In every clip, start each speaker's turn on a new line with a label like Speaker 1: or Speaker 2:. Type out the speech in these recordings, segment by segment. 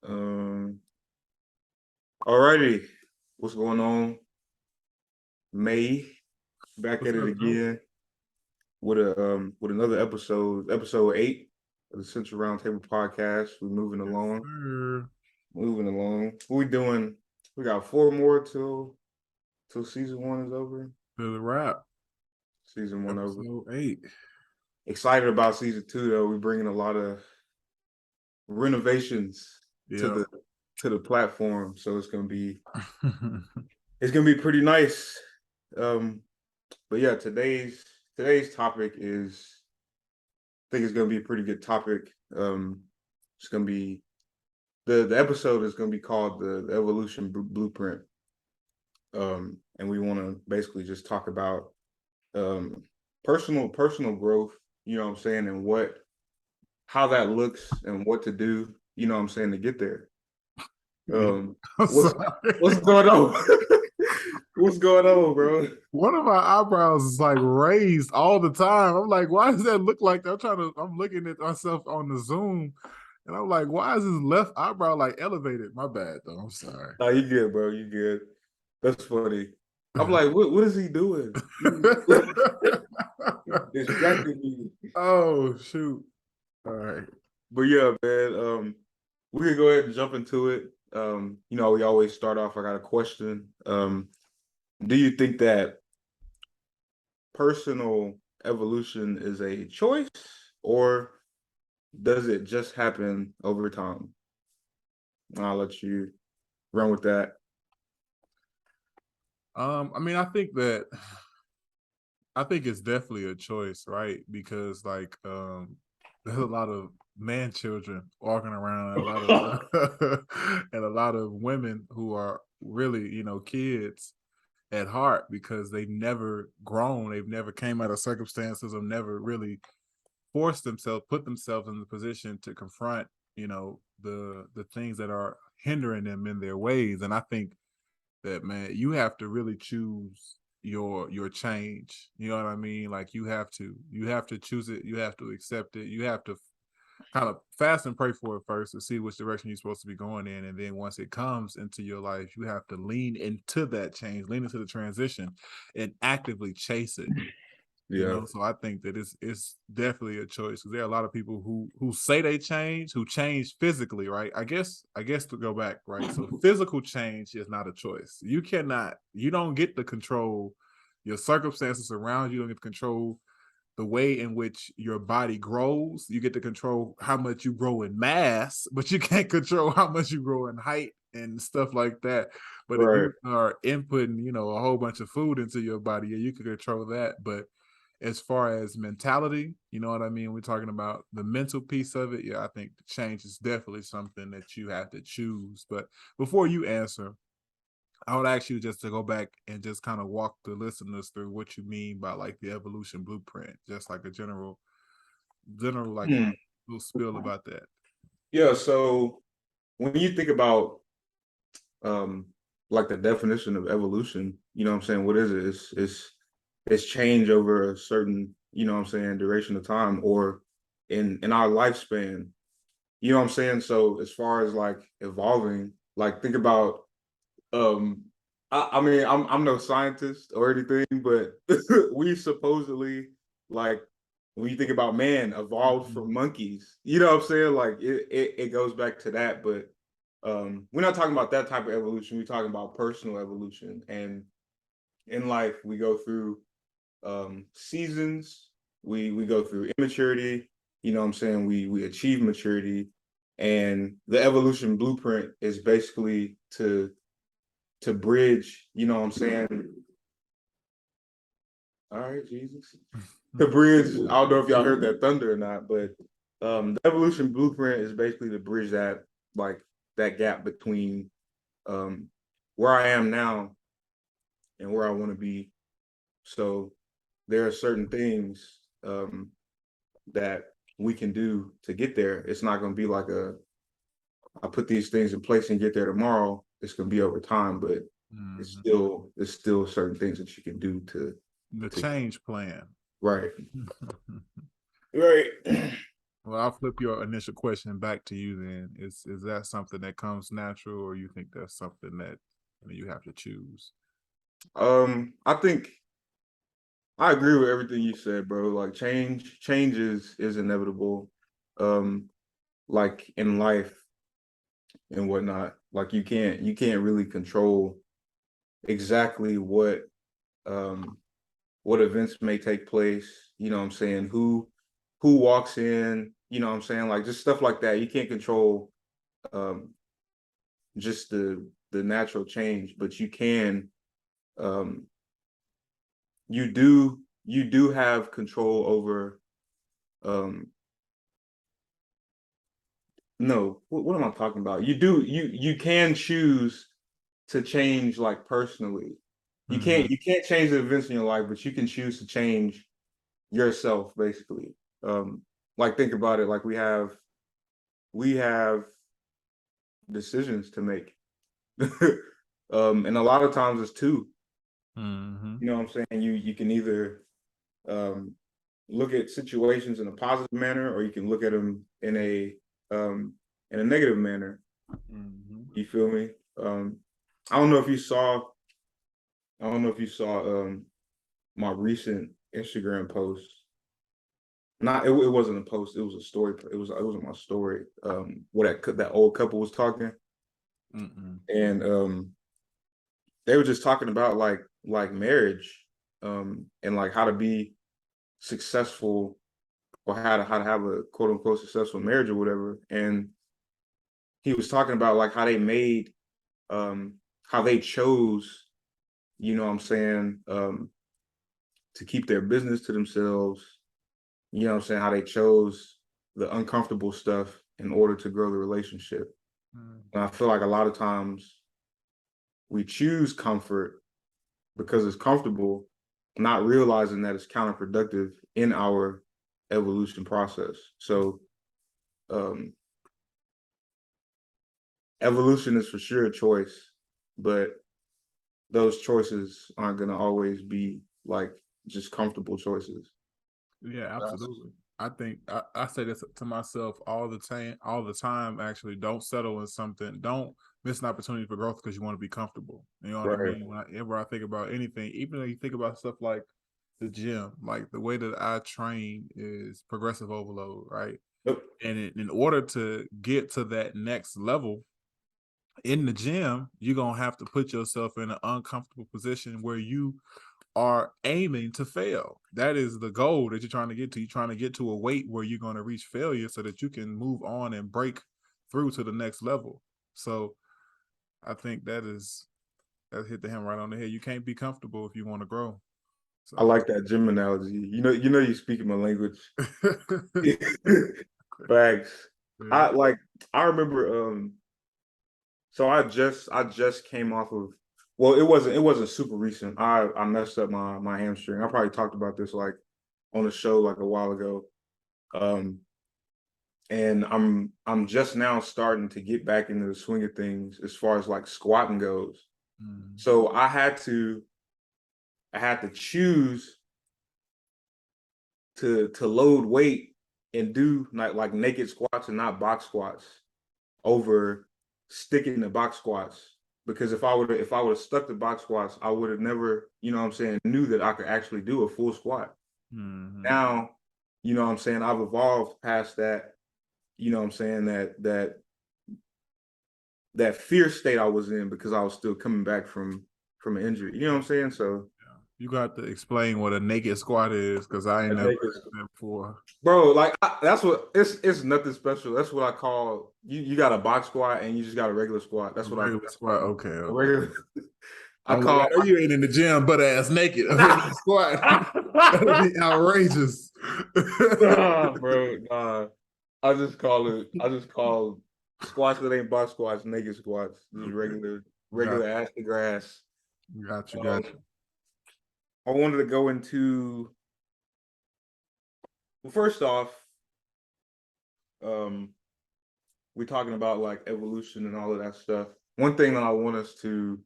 Speaker 1: Um, Alrighty, what's going on? May back
Speaker 2: What's
Speaker 1: at it
Speaker 2: up, Joe?
Speaker 1: again with another episode 8 of the Central Roundtable podcast. We're
Speaker 2: Yes, sir.
Speaker 1: moving along. What we doing? We got 4 more till season 1 is over.
Speaker 2: To the wrap,
Speaker 1: Season 1 over.
Speaker 2: episode 8.
Speaker 1: Excited about season 2 though. We're bringing a lot of renovations to
Speaker 2: Yeah.
Speaker 1: the platform, so it's gonna be pretty nice. Um, But yeah, today's topic is I think it's gonna be a pretty good topic. It's gonna be the episode is gonna be called the Evolution Blueprint. And we want to basically just talk about um personal growth, you know what I'm saying, and how that looks and what to do, you know what I'm saying, to get there.
Speaker 2: Yeah.
Speaker 1: Um
Speaker 2: I'm
Speaker 1: what's
Speaker 2: sorry.
Speaker 1: what's going on? What's going on, bro?
Speaker 2: One of my eyebrows is like raised all the time. I'm like, why does that look like that? I'm looking at myself on the Zoom and I'm like, why is his left eyebrow like elevated? My bad though. I'm sorry.
Speaker 1: No, you good, bro. You good. That's funny. I'm like, what is he doing? Distracting me.
Speaker 2: Oh shoot. All right.
Speaker 1: But yeah, man. We can go ahead and jump into it. We always start off. I got a question. Do you think that personal evolution is a choice, or does it just happen over time? I'll let you run with that.
Speaker 2: I mean, I think it's definitely a choice, right? Because there's a lot of man children walking around, and a lot of and a lot of women who are really, kids at heart because they've never grown, they've never came out of circumstances or never really put themselves in the position to confront, the things that are hindering them in their ways. And I think that, man, you have to really choose your change. You know what I mean? Like you have to choose it, you have to accept it, you have to kind of fast and pray for it first to see which direction you're supposed to be going in, and then once it comes into your life, you have to lean into that change, lean into the transition, and actively chase it.
Speaker 1: Yeah.
Speaker 2: So I think that it's definitely a choice, because there are a lot of people who say they change, who change physically, right? I guess to go back, right? So physical change is not a choice. You don't get to control your circumstances around you. You don't get to control the way in which your body grows. You get to control how much you grow in mass, but you can't control how much you grow in height and stuff like that. But if
Speaker 1: Right.
Speaker 2: you are inputting, a whole bunch of food into your body, yeah, you can control that. But as far as mentality, you know what I mean? We're talking about the mental piece of it. Yeah, I think the change is definitely something that you have to choose. But before you answer, I would ask you just to go back and just kind of walk the listeners through what you mean by like the evolution blueprint, just like a general like
Speaker 1: Hmm.
Speaker 2: little spill about that.
Speaker 1: Yeah. So when you think about um like the definition of evolution, you know what I'm saying, what is it? It's change over a certain, you know what I'm saying, duration of time, or in our lifespan, you know what I'm saying. So as far as like evolving, like think about I mean, I'm no scientist or anything, but we supposedly, like, when you think about man evolved
Speaker 2: Mhm.
Speaker 1: from monkeys, you know what I'm saying? Like it goes back to that, but we're not talking about that type of evolution. We're talking about personal evolution. And in life we go through seasons, we go through immaturity, you know what I'm saying? We achieve maturity, and the evolution blueprint is basically to bridge, you know what I'm saying? All right, Jesus. To bridge, I don't know if y'all heard that thunder or not, but the evolution blueprint is basically to bridge that gap between um where I am now and where I want to be. So there are certain things that we can do to get there. It's not going to be like I put these things in place and get there tomorrow. It's going to be over time, but
Speaker 2: Mhm.
Speaker 1: it's still certain things that you can do
Speaker 2: The
Speaker 1: to
Speaker 2: change plan.
Speaker 1: right. Right.
Speaker 2: Well, I'll flip your initial question back to you then. Is that something that comes natural, or you think that's something that you have to choose?
Speaker 1: I think I agree with everything you said, bro. Like change is inevitable. Um, like in life and whatnot. Like you can't really control exactly um what events may take place. You know what I'm saying? Who walks in, you know what I'm saying? Like just stuff like that. You can't control um just the natural change, but you can um you do have control over um no, what am I talking about? You can choose to change like personally.
Speaker 2: Mm-hmm.
Speaker 1: You can't change the events in your life, but you can choose to change yourself basically. Like think about it, like we have decisions to make. And a lot of times it's two.
Speaker 2: Mm-hmm.
Speaker 1: You know what I'm saying? You can either um look at situations in a positive manner, or you can look at them um in a negative manner.
Speaker 2: Mm-hmm.
Speaker 1: You feel me? Um, I don't know if you saw. I don't know if you saw my recent Instagram post. Not it wasn't a post. It was a story. It wasn't my story. Where that old couple was talking,
Speaker 2: Mm-mm.
Speaker 1: and they were just talking about like marriage, and like how to be successful, or how to have a quote unquote successful marriage or whatever. And he was talking about like how they made how they chose, you know what I'm saying, to keep their business to themselves, you know what I'm saying, how they chose the uncomfortable stuff in order to grow the relationship. And I feel like a lot of times we choose comfort because it's comfortable, not realizing that it's counterproductive in our evolution process. So um, evolution is for sure a choice, but those choices aren't going to always be like just comfortable choices.
Speaker 2: Yeah, absolutely. I think I say this to myself all the time. All the time, actually, don't settle in something. Don't miss an opportunity for growth because you want to be comfortable. You know what I
Speaker 1: Right.
Speaker 2: mean? Whenever I think about anything, even though you think about stuff like the gym, like the way that I train is progressive overload, right?
Speaker 1: Yep.
Speaker 2: And in order to get to that next level in the gym, you're gonna have to put yourself in an uncomfortable position where you are aiming to fail. That is the goal that you're trying to get to. You're trying to get to a weight where you're going to reach failure so that you can move on and break through to the next level. So I think that hit the hammer right on the head. You can't be comfortable if you want to grow.
Speaker 1: I
Speaker 2: So
Speaker 1: like that gym analogy. You speaking my language. Facts.
Speaker 2: yeah.
Speaker 1: I remember so I just came off of, well, it wasn't super recent. I messed up my hamstring. I probably talked about this like on a show like a while ago. Um and I'm just now starting to get back into the swing of things as far as like squatting goes.
Speaker 2: Mm.
Speaker 1: So I had to choose to load weight and do like naked squats and not box squats over sticking to box squats. Because if I would have stuck to box squats, I would have never, you know what I'm saying, knew that I could actually do a full squat.
Speaker 2: Mm-hmm.
Speaker 1: Now, you know what I'm saying, I've evolved past that, you know what I'm saying, that fear state I was in because I was still coming back from an injury. You know what I'm saying? So
Speaker 2: You got to explain what a naked squat is because I ain't
Speaker 1: a
Speaker 2: never
Speaker 1: naked
Speaker 2: heard that before.
Speaker 1: bro, like that's what it's nothing special. That's what I call you got a box squat and you just got a regular squat.
Speaker 2: A regular squat. Okay,
Speaker 1: A
Speaker 2: okay.
Speaker 1: regular I
Speaker 2: I'm like,
Speaker 1: call
Speaker 2: I know you ain't in the gym butt ass naked. A regular squat. That'd be outrageous.
Speaker 1: nah, bro, nah. I just call squats that ain't box squats naked squats. Just
Speaker 2: Okay.
Speaker 1: regular
Speaker 2: Got
Speaker 1: ass to grass.
Speaker 2: you. Got you.
Speaker 1: Um,
Speaker 2: Got you.
Speaker 1: I wanted to go into, well, first off, um, we're talking about like evolution and all of that stuff. One thing that I want us to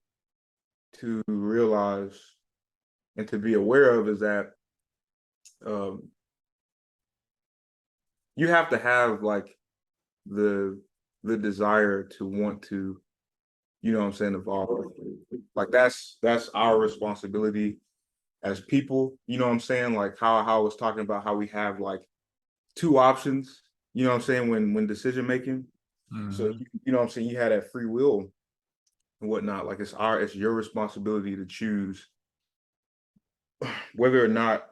Speaker 1: realize and to be aware of is that um, you have to have like the desire to want to, you know what I'm saying, evolve. Like that's our responsibility as people, you know what I'm saying? Like how I was talking about how we have like two options, you know what I'm saying, when decision making. So
Speaker 2: Mm-hmm.
Speaker 1: you know what I'm saying, you had that free will and whatnot. Like it's your responsibility to choose whether or not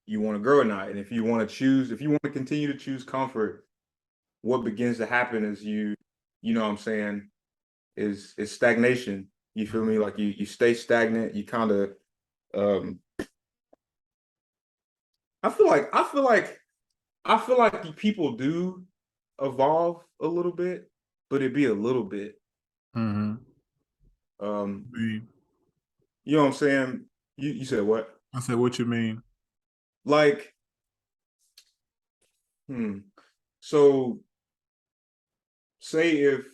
Speaker 1: you want to grow or not. And if you want to choose, if you want to continue to choose comfort, what begins to happen is you know what I'm saying, is stagnation. You feel me? Like you stay stagnant. You kind of um I feel like people do evolve a little bit, but it'd be a little bit.
Speaker 2: Mm-hmm.
Speaker 1: Um,
Speaker 2: mean?
Speaker 1: you know what I'm saying? You said what?
Speaker 2: I said, what you mean?
Speaker 1: Like, hmm. So say if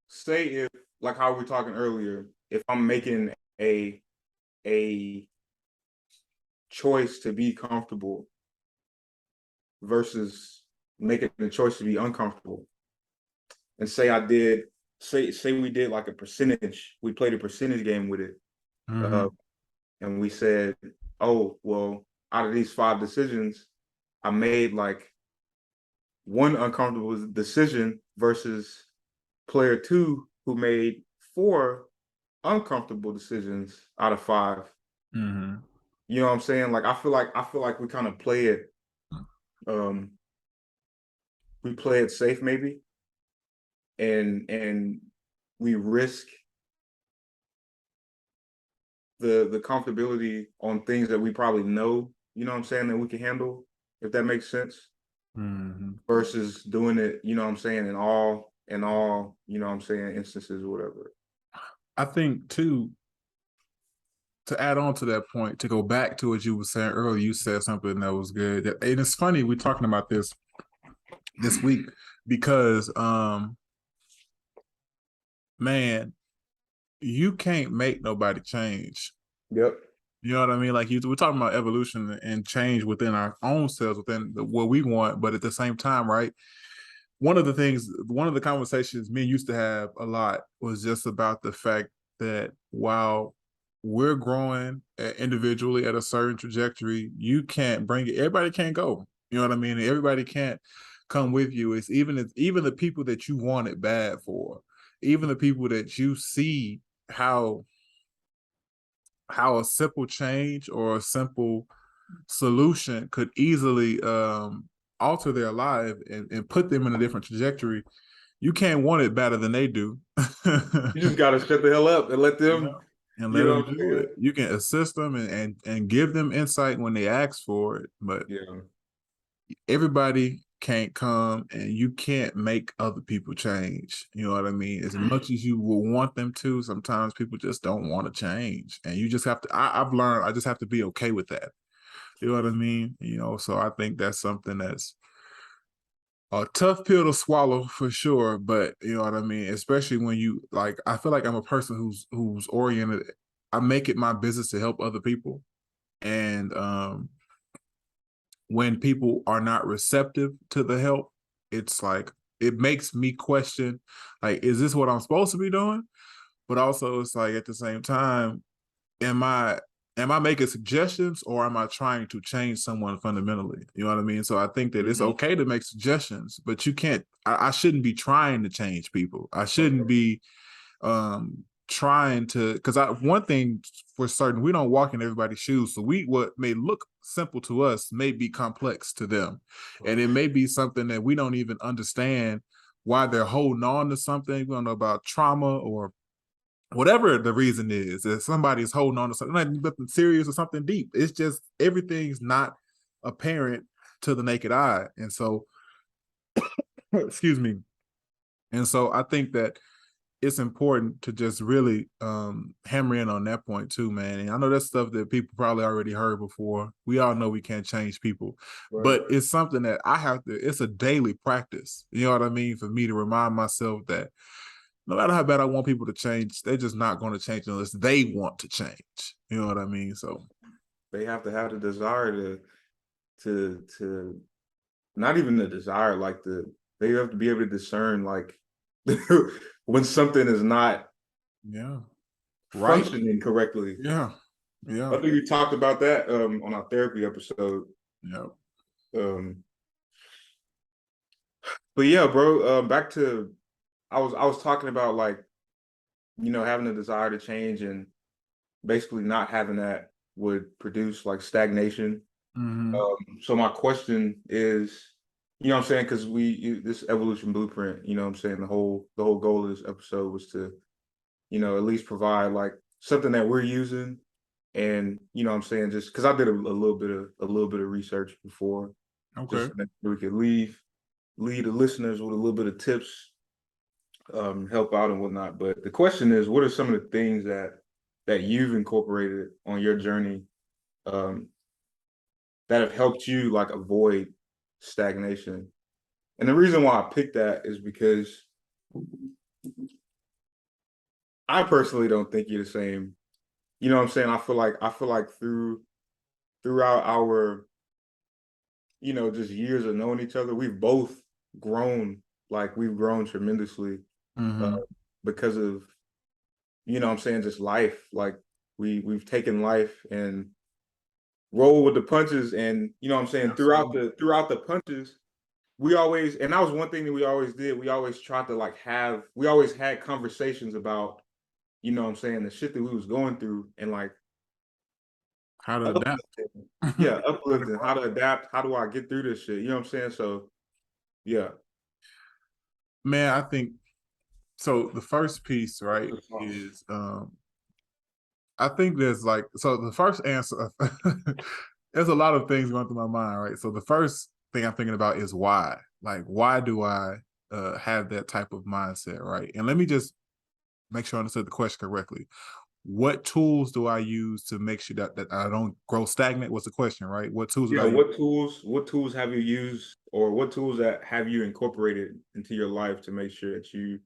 Speaker 1: say if like how we were talking earlier, if I'm making a a choice to be comfortable versus making a choice to be uncomfortable, and say I did say we did like a percentage, we played a percentage game with it,
Speaker 2: Mm-hmm.
Speaker 1: uh, and we said, oh well, out of these five decisions, I made like one uncomfortable decision versus player two who made four uncomfortable decisions out of five.
Speaker 2: Mm-hmm.
Speaker 1: You know what I'm saying? Like I feel like we kind of play it um we play it safe maybe, and we risk the comfortability on things that we probably know, you know what I'm saying, that we can handle, if that makes sense,
Speaker 2: Mm-hmm.
Speaker 1: versus doing it, you know what I'm saying, in all, you know what I'm saying, instances or whatever.
Speaker 2: I think too, to add on to that point, to go back to what you were saying earlier, you said something that was good. And it's funny we're talking about this week because man, you can't make nobody change.
Speaker 1: Yep.
Speaker 2: You know what I mean? Like we're talking about evolution and change within our own selves, within what we want, but at the same time, right? One of the conversations me used to have a lot was just about the fact that while we're growing individually at a certain trajectory, you can't bring it. Everybody can't go. You know what I mean? Everybody can't come with you. It's even the people that you want it bad for, even the people that you see how a simple change or a simple solution could easily alter their life and put them in a different trajectory. You can't want it better than they do.
Speaker 1: You just gotta shut the hell up and let
Speaker 2: You
Speaker 1: them,
Speaker 2: know, and
Speaker 1: you
Speaker 2: let
Speaker 1: know
Speaker 2: them
Speaker 1: what I'm
Speaker 2: do
Speaker 1: saying?
Speaker 2: it. You can assist them and give them insight when they ask for it, but
Speaker 1: Yeah.
Speaker 2: everybody can't come and you can't make other people change. You know what I mean? As much as you will want them to, sometimes people just don't want to change. And you just have to, I've learned, I just have to be okay with that. You know what I mean? You know, so I think that's something that's a tough pill to swallow for sure. But you know what I mean? Especially when you like, I feel like I'm a person who's oriented. I make it my business to help other people. And when people are not receptive to the help, it's like it makes me question, like, is this what I'm supposed to be doing? But also it's like at the same time, am I making suggestions or am I trying to change someone fundamentally? You know what I mean? So I think that it's
Speaker 1: Mhm.
Speaker 2: okay to make suggestions, but you can't. I shouldn't be trying to change people. I shouldn't be trying to, because I one thing for certain, we don't walk in everybody's shoes. So what may look simple to us may be complex to them, and it may be something that we don't even understand why they're holding on to something. We don't know about trauma or whatever the reason is, if somebody's holding on to something serious or something deep. It's just everything's not apparent to the naked eye. And so, excuse me. And so I think that it's important to just really hammer in on that point too, man. And I know that's stuff that people probably already heard before. We all know we can't change people,
Speaker 1: Right.
Speaker 2: but it's something that I have to, it's a daily practice. You know what I mean? For me to remind myself that no matter how bad I want people to change, they're just not going to change unless they want to change. You know what I mean? So,
Speaker 1: They have to have the desire to not even the desire, like they have to be able to discern like when something is not
Speaker 2: Yeah. Right.
Speaker 1: functioning correctly.
Speaker 2: Yeah.
Speaker 1: I
Speaker 2: Yeah.
Speaker 1: think we talked about that on our therapy episode.
Speaker 2: Yeah.
Speaker 1: Um, but yeah, bro, back to I was talking about like, having a desire to change and basically not having that would produce like stagnation.
Speaker 2: Mm-hmm.
Speaker 1: So my question is, what I'm saying? Because this evolution blueprint, what I'm saying, the whole goal of this episode was to, at least provide like something that we're using. And what I'm saying, just because I did a little bit of research before, just
Speaker 2: Okay.
Speaker 1: so that we could lead the listeners with a little bit of tips, help out and whatnot. But the question is, what are some of the things that you've incorporated on your journey, um, that have helped you like avoid stagnation? And the reason why I picked that is because I personally don't think you're the same. You know what I'm saying? I feel like throughout our, just years of knowing each other, we've both grown, like we've grown tremendously, uh,
Speaker 2: Mm-hmm.
Speaker 1: because of, what I'm saying, just life. Like we've taken life and roll with the punches, and what I'm saying, throughout
Speaker 2: Absolutely.
Speaker 1: the punches, we always, and that was one thing that we always did. We always tried to like we always had conversations about, what I'm saying, the shit that we was going through, and like
Speaker 2: How to adapt.
Speaker 1: uplifting. Yeah, uplifting, how to adapt, how do I get through this shit? You know what I'm saying? So yeah.
Speaker 2: Man, I think so. The first piece, right,
Speaker 1: Response.
Speaker 2: is I think there's like so the first answer there's a lot of things going through my mind, right? So the first thing I'm thinking about is why. Like, why do I have that type of mindset, right? And let me just make sure I understood the question correctly. What tools do I use to make sure that I don't grow stagnant? Was the question, right? What tools did
Speaker 1: Yeah,
Speaker 2: I use?
Speaker 1: what tools have you used, or what tools that have you incorporated into your life to make sure that you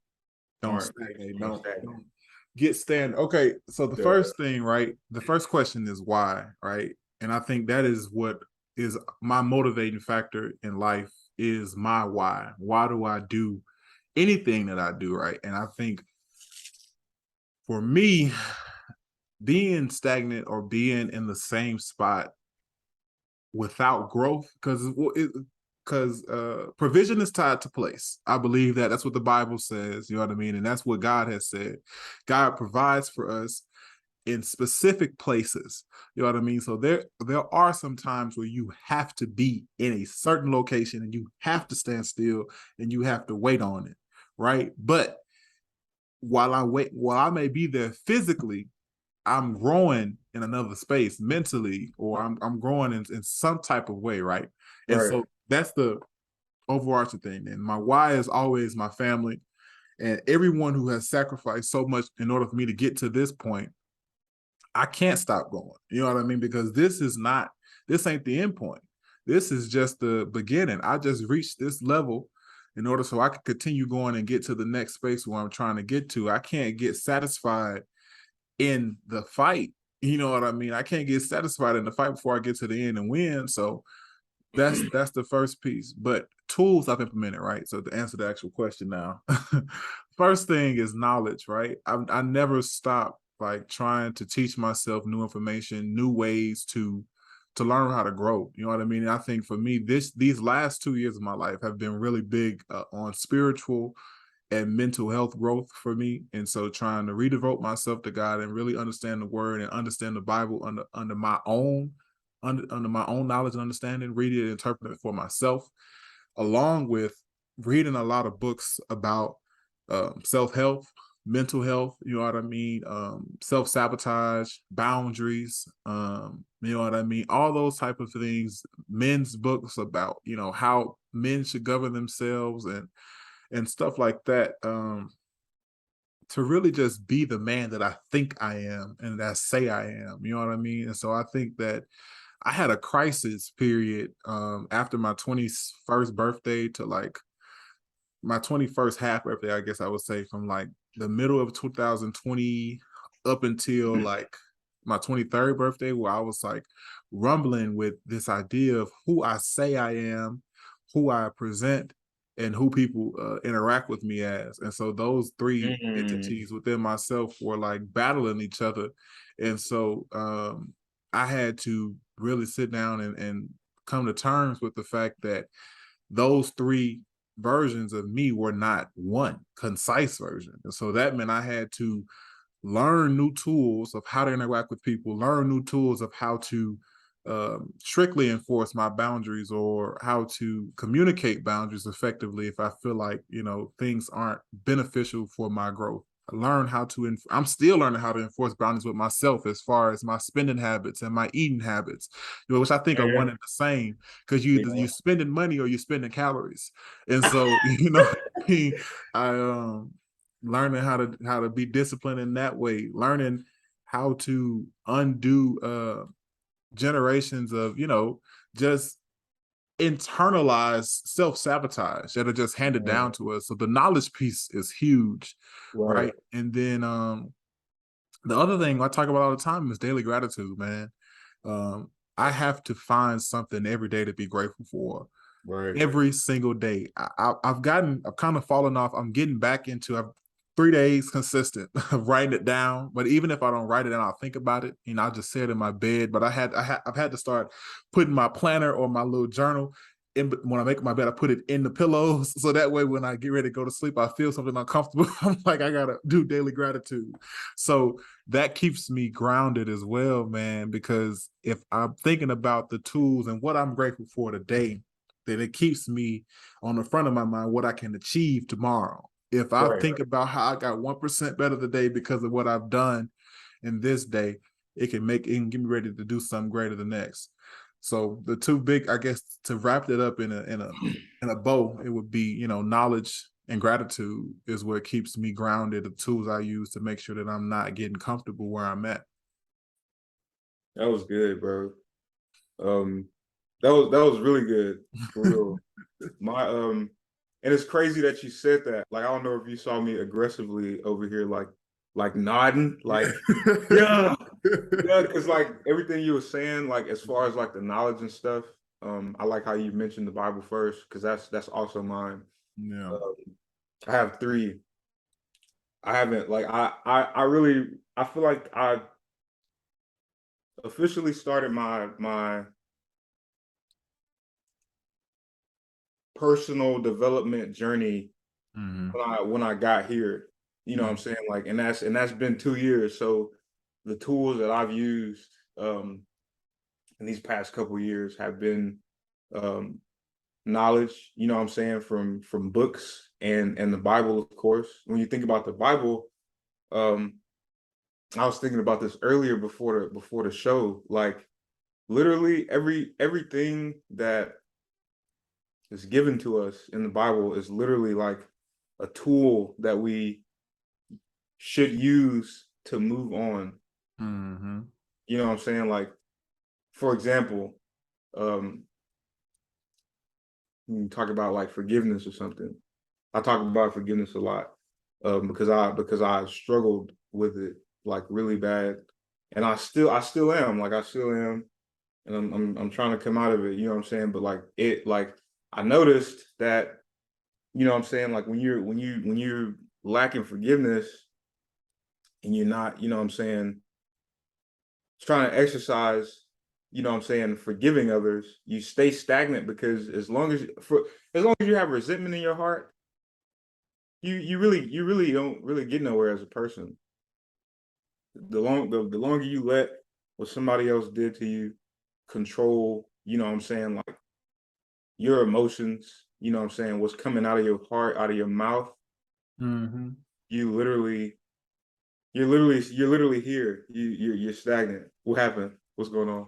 Speaker 2: Don't
Speaker 1: aren't
Speaker 2: stagnate.
Speaker 1: staying stagnant?
Speaker 2: Don't get stand. Okay, so the
Speaker 1: Yeah,
Speaker 2: first thing, right? The first question is why, right? And I think that is what is my motivating factor in life is my why. Why do I do anything that I do, right? And I think for me, being stagnant or being in the same spot without growth, because provision is tied to place. I believe that that's what the Bible says. You know what I mean, and that's what God has said. God provides for us in specific places. You know what I mean? So there are some times where you have to be in a certain location and you have to stand still and you have to wait on it, right? But while I may be there physically, I'm growing in another space mentally, or I'm growing in some type of way, right? And
Speaker 1: right,
Speaker 2: so that's the overarching thing. And my why is always my family and everyone who has sacrificed so much in order for me to get to this point. I can't stop going. You know what I mean? Because this ain't the end point. This is just the beginning. I just reached this level in order so I can continue going and get to the next space where I'm trying to get to. I can't get satisfied in the fight. You know what I mean? I can't get satisfied in the fight before I get to the end and win. So that's the first piece. But tools I've implemented, right? So to answer the actual question now, first thing is knowledge, right? I never stop like trying to teach myself new information, new ways to learn how to grow. You know what I mean? And I think for me, these last 2 years of my life have been really big on spiritual and mental health growth for me. And so trying to redevote myself to God and really understand the word and understand the Bible under my own under my own knowledge and understanding, read it and interpret it for myself, along with reading a lot of books about self-help, mental health, you know what I mean, self-sabotage, boundaries, you know what I mean, all those type of things, men's books about, how men should govern themselves and stuff like that, to really just be the man that I think I am and that I say I am. You know what I mean? And so I think that I had a crisis period after my 21st birthday to like my 21st half birthday, I guess I would say, from like the middle of 2020 up until like my 23rd birthday, where I was like rumbling with this idea of who I say I am, who I present and who people interact with me as. And so those three entities within myself were like battling each other. And so I had to really sit down and come to terms with the fact that those three versions of me were not one concise version. And so that meant I had to learn new tools of how to interact with people, learn new tools of how to strictly enforce my boundaries or how to communicate boundaries effectively if I feel like, you know, things aren't beneficial for my growth. I learn how to, I'm still learning how to enforce boundaries with myself as far as my spending habits and my eating habits, you know, which I think are one and the same, because you spending money or you're spending calories. And so, you know, I learning how to be disciplined in that way, learning how to undo generations of, you know, just internalized self-sabotage that are just handed down to us. So the knowledge piece is huge, right? And then the other thing I talk about all the time is daily gratitude, man. I have to find something every day to be grateful for. Every single day. I've kind of fallen off. I'm getting back into 3 days consistent of writing it down. But even if I don't write it down, I'll think about it. You know, I'll just sit in my bed. But I've had to start putting my planner or my little journal in. When I make my bed, I put it in the pillows. So that way, when I get ready to go to sleep, I feel something uncomfortable. I'm like, I gotta do daily gratitude. So that keeps me grounded as well, man, because if I'm thinking about the tools and what I'm grateful for today, then it keeps me on the front of my mind what I can achieve tomorrow. If I think about how I got 1% better today because of what I've done in this day, it can get me ready to do something greater the next. So the two big, I guess, to wrap it up in a bow, it would be, you know, knowledge and gratitude is what keeps me grounded. The tools I use to make sure that I'm not getting comfortable where I'm at.
Speaker 1: That was good, bro. That was really good, for real. My and it's crazy that you said that. Like, I don't know if you saw me aggressively over here, like nodding, like yeah, yeah, because like everything you were saying, like as far as like the knowledge and stuff. I like how you mentioned the Bible first, because that's also mine.
Speaker 2: Yeah.
Speaker 1: I have three. I haven't like I really I feel like I officially started my personal development journey when I got here. You know what I'm saying? Like, and that's been 2 years. So the tools that I've used in these past couple years have been um knowledge, you know what I'm saying, from books and the Bible, of course. When you think about the Bible, um I was thinking about this earlier before the show. Like literally everything that is given to us in the Bible is literally like a tool that we should use to move on. You know what I'm saying? Like, for example, um, when you talk about like forgiveness or something. I talk about forgiveness a lot because I struggled with it like really bad, and I still am, like I still am, and I'm trying to come out of it. You know what I'm saying? But like I noticed that, you know what I'm saying, like when you're lacking forgiveness and you're not, you know what I'm saying, trying to exercise, you know what I'm saying, forgiving others, you stay stagnant, because as long as you have resentment in your heart, you really don't really get nowhere as a person. The longer you let what somebody else did to you control, you know what I'm saying, like your emotions, you know what I'm saying, what's coming out of your heart, out of your mouth, you literally you're literally here. You're stagnant. What happened? What's going on?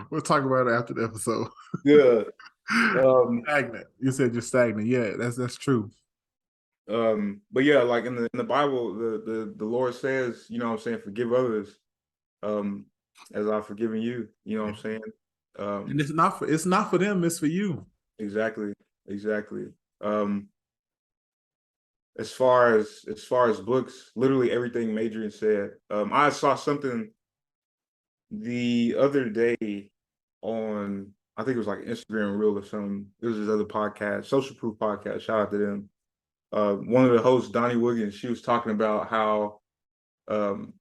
Speaker 2: We'll talk about it after the episode.
Speaker 1: Yeah.
Speaker 2: Stagnant. You said you're stagnant. Yeah, that's true.
Speaker 1: But yeah, like in the Bible, the Lord says, you know what I'm saying, forgive others, um, as I've forgiven you. You know what I'm saying?
Speaker 2: And it's not for them, it's for you.
Speaker 1: Exactly, exactly. Um, as far as books, literally everything Maydrian said. I saw something the other day on I think it was like Instagram Reel or something. It was this other podcast, Social Proof podcast. Shout out to them. One of the hosts, Donnie Wiggins, she was talking about how um,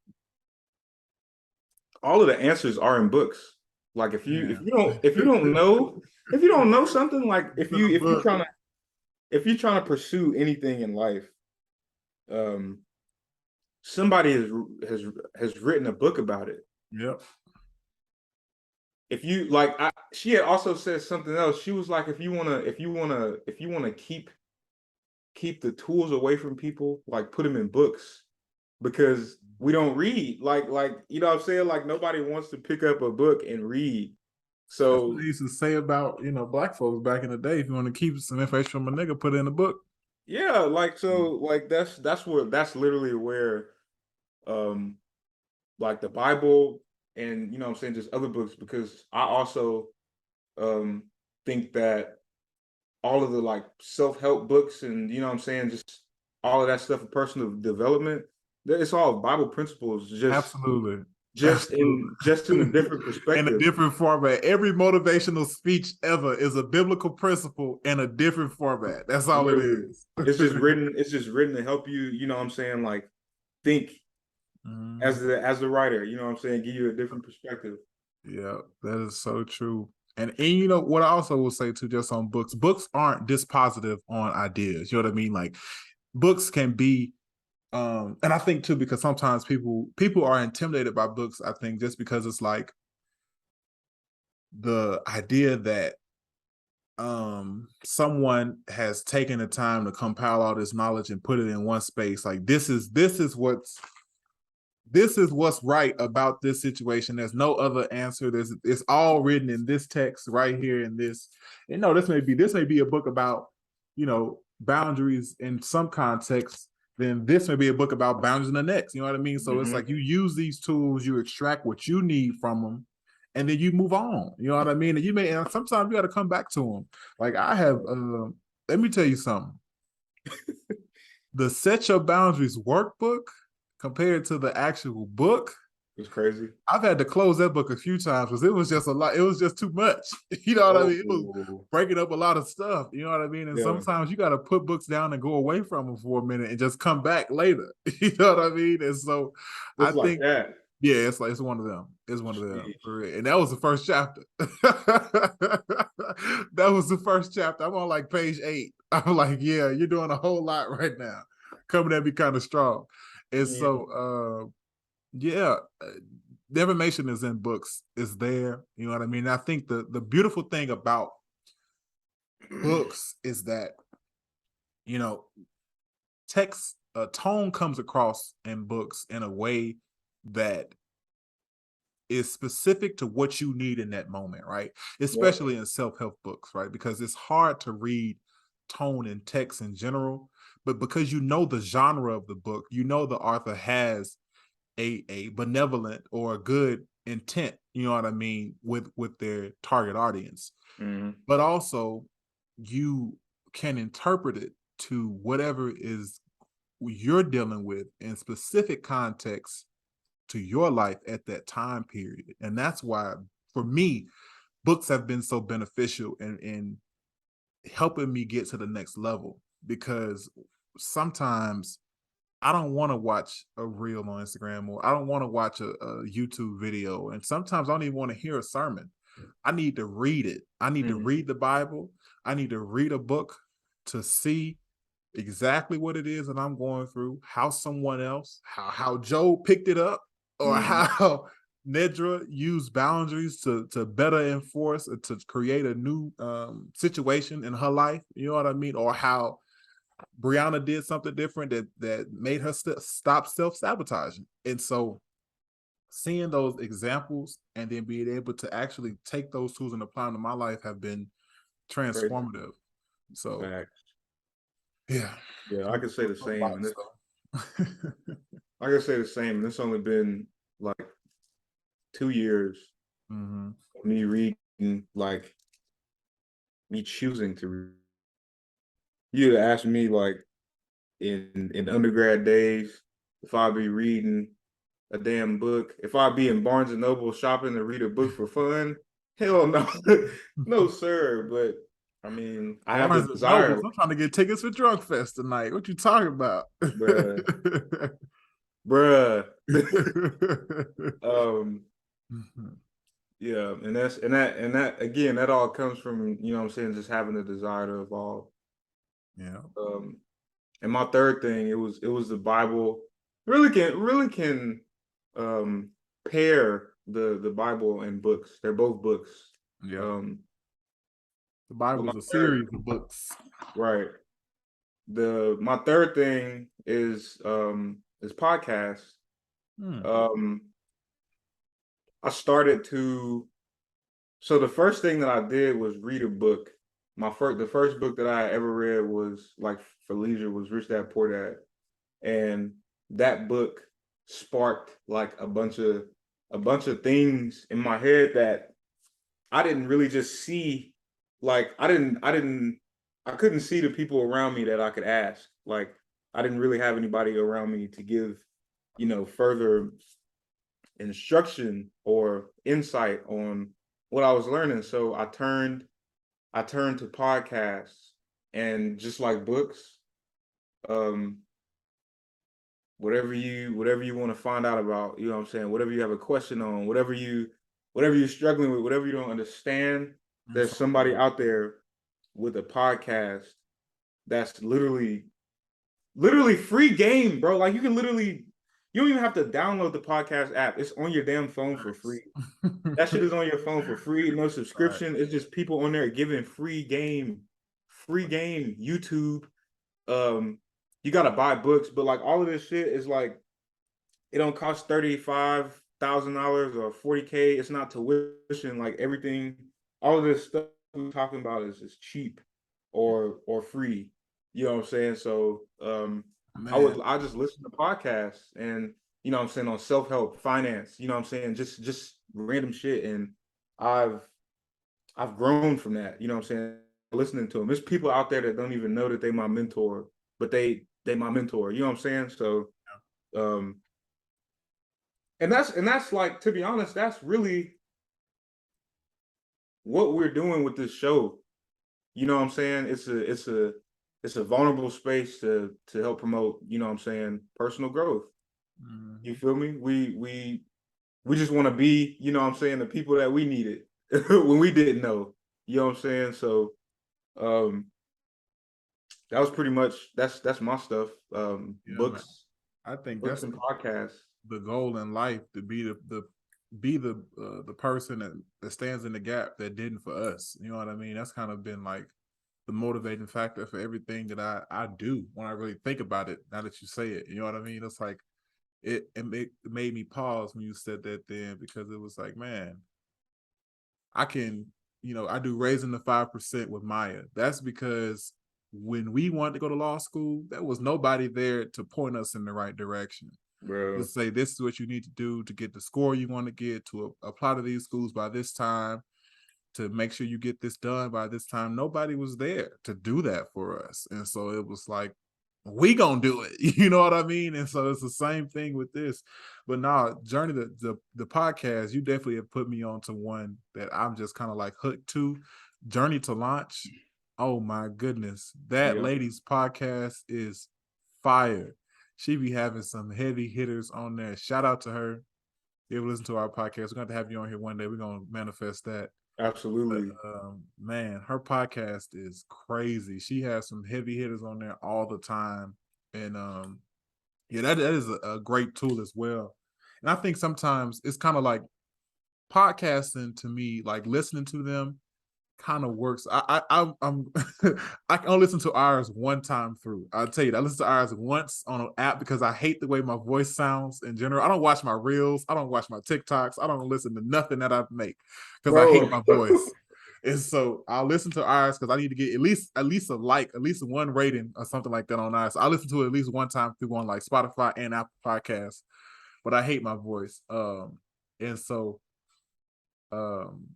Speaker 1: all of the answers are in books. Like
Speaker 2: Man.
Speaker 1: if you don't know something, like
Speaker 2: It's in a book.
Speaker 1: if you're trying to pursue anything in life, um, somebody has written a book about it.
Speaker 2: Yep.
Speaker 1: If you like, she had also said something else. She was like, if you wanna keep the tools away from people, like put them in books, because we don't read. Like you know what I'm saying? Like nobody wants to pick up a book and read.
Speaker 2: That's what
Speaker 1: So
Speaker 2: they used to say about, black folks back in the day. If you want to keep some information from a nigga, put it in a book.
Speaker 1: yeah, like that's literally where um like the Bible and you know what I'm saying, just other books, because I also um think that all of the like self-help books and you know what I'm saying, just all of that stuff of personal development, it's all Bible principles,
Speaker 2: Absolutely.
Speaker 1: just in a
Speaker 2: Absolutely.
Speaker 1: different
Speaker 2: In a
Speaker 1: perspective.
Speaker 2: different format. Every motivational speech ever is a biblical principle in a different format. That's all it
Speaker 1: Literally.
Speaker 2: is.
Speaker 1: It's just written to help you, you know what I'm saying, like think as the writer, you know what I'm saying, give you a different perspective.
Speaker 2: Yeah, that is so true. And you know what I also will say too, just on books. Books aren't dispositive on ideas. You know what I mean? Like books can be and I think too, because sometimes people are intimidated by books, I think, just because it's like the idea that someone has taken the time to compile all this knowledge and put it in one space. Like this is what's right about this situation. There's no other answer. It's all written in this text right here in this. And no, this may be a book about, boundaries in some context. Then this may be a book about boundaries in the next. You know what I mean? So it's like you use these tools, you extract what you need from them, and then you move on. You know what I mean? And sometimes you got to come back to them. Like I have. Let me tell you something. The Set Your Boundaries workbook compared to the actual book,
Speaker 1: It's crazy.
Speaker 2: I've had to close that book a few times because it was just a lot. It was just too much. You know what I mean? It was
Speaker 1: Oh,
Speaker 2: breaking up a lot of stuff. You know what I mean? And
Speaker 1: yeah,
Speaker 2: sometimes you got to put books down and go away from them for a minute and just come back later. You know what I mean? And so I
Speaker 1: just like
Speaker 2: think,
Speaker 1: that.
Speaker 2: yeah, it's one of them. It's one of them for real. And that was the first chapter. That was the first chapter. I'm on like page 8. I'm like, yeah, you're doing a whole lot right now. Coming at me kind of strong. And so yeah, the information is in books, is there. You know what I mean? I think the beautiful thing about books is that, you know, text tone comes across in books in a way that is specific to what you need in that moment, right?
Speaker 1: Yep.
Speaker 2: Especially in self-help books, right? Because it's hard to read tone and text in general, but because you know the genre of the book, you know the author has a benevolent or a good intent, you know what I mean, with their target audience. But also you can interpret it to whatever is you're dealing with in specific context to your life at that time period. And that's why, for me, books have been so beneficial in helping me get to the next level, because sometimes I don't want to watch a reel on Instagram, or I don't want to watch a YouTube video. And sometimes I don't even want to hear a sermon. I need to read it. I need to read the Bible. I need to read a book to see exactly what it is that I'm going through, how someone else, how Joe picked it up, or how Nedra used boundaries to better enforce, to create a new situation in her life. You know what I mean? Or how Brianna did something different that made her stop self-sabotaging. And so seeing those examples and then being able to actually take those tools and apply them to my life have been
Speaker 1: Crazy.
Speaker 2: transformative. So
Speaker 1: Facts.
Speaker 2: yeah.
Speaker 1: Yeah, I could say the same. And
Speaker 2: So.
Speaker 1: I could say the same. And it's only been like 2 years of me reading, like me choosing to read. You'd ask me like in undergrad days if I'd be reading a damn book, if I'd be in Barnes and Noble shopping to read a book for fun, Hell no, no, sir. But I mean, I have the
Speaker 2: Barnes and Nobles.
Speaker 1: desire,
Speaker 2: I'm trying to get tickets for Drunk Fest tonight. What you talking about?
Speaker 1: bruh, bruh. um, yeah, and that again, that all comes from, you know what I'm saying, just having the desire to evolve.
Speaker 2: Yeah.
Speaker 1: Um, and my third thing, it was the Bible. Really can um pair the Bible and books. They're both books.
Speaker 2: Yeah.
Speaker 1: Um,
Speaker 2: The
Speaker 1: but my
Speaker 2: Bible's a
Speaker 1: third,
Speaker 2: series of books.
Speaker 1: right. My third thing is podcast.
Speaker 2: Hmm.
Speaker 1: Um, I started to so the first thing that I did was read a book. The first book that I ever read was like for leisure was Rich Dad Poor Dad. And that book sparked like a bunch of things in my head that I didn't really just see. Like I couldn't see the people around me that I could ask. Like I didn't really have anybody around me to give, further instruction or insight on what I was learning. So I turned to podcasts, and just like books, um whatever you want to find out about, you know what I'm saying, whatever you have a question on, whatever you're struggling with, whatever you don't understand, there's somebody out there with a podcast that's literally free game, bro. Like you don't even have to download the podcast app. It's on your damn phone for free. That shit is on your phone for free, no
Speaker 2: Right.
Speaker 1: subscription. It's just people on there giving free game, YouTube. You gotta buy books, but like all of this shit is like it don't cost $35,000 or 40K. It's not tuition. Like everything, all of this stuff we're talking about is cheap or free. You know what I'm saying? So
Speaker 2: Man,
Speaker 1: I just listen to podcasts, and what I'm saying, on self-help, finance, what I'm saying, just random shit. And I've I've grown from that, what I'm saying, listening to them. There's people out there that don't even know that they my mentor, but they my mentor, you know what I'm saying? So um and that's like, to be honest, that's really what we're doing with this show. You know what I'm saying? It's a vulnerable space to help promote, what I'm saying, personal growth. You
Speaker 2: mhm.
Speaker 1: feel me? We just want to be, what I'm saying, the people that we needed when we didn't know. You know what I'm saying? So um that was pretty much that's my stuff.
Speaker 2: Yeah, man.
Speaker 1: Books,
Speaker 2: I think
Speaker 1: books
Speaker 2: that's
Speaker 1: and podcasts.
Speaker 2: the goal in life, to be the person that stands in the gap that didn't for us. You know what I mean? That's kind of been like the motivating factor for everything that I do when I really think about it. Now that you say it, you know what I mean? It's like it made me pause when you said that then, because it was like, man, I can, I do raising the 5% with Maya. That's because when we wanted to go to law school, there was nobody there to point us in the right direction, to
Speaker 1: Bro.
Speaker 2: say this is what you need to do to get the score you want to get, to apply to these schools by this time, to make sure you get this done by this time. Nobody was there to do that for us. And so it was like, we gonna do it. You know what I mean? And so it's the same thing with this. But now, Journey, the podcast, you definitely have put me on to one that I'm just kind of like hooked to. Journey to Launch. Oh my goodness. That
Speaker 1: Yeah,
Speaker 2: lady's podcast is fire. She be having some heavy hitters on there. Shout out to her. If you listen to our podcast, we're going to have you on here one day. We're going to manifest that. But
Speaker 1: absolutely.
Speaker 2: man, her podcast is crazy. She has some heavy hitters on there all the time, and yeah, that is a great tool as well. And I think sometimes it's kind of like podcasting to me, like listening to them kind of works. I'm I can only listen to ours one time through. I'll tell you that. I listen to ours once on an app because I hate the way my voice sounds in general. I don't watch my reels. I don't watch my TikToks. I don't listen to nothing that I make because I hate
Speaker 1: Bro.
Speaker 2: my voice. And so I'll listen to ours because I need to get at least one rating or something like that on ours. So I listen to it at least one time through on like Spotify and Apple Podcasts. But I hate my voice. And so um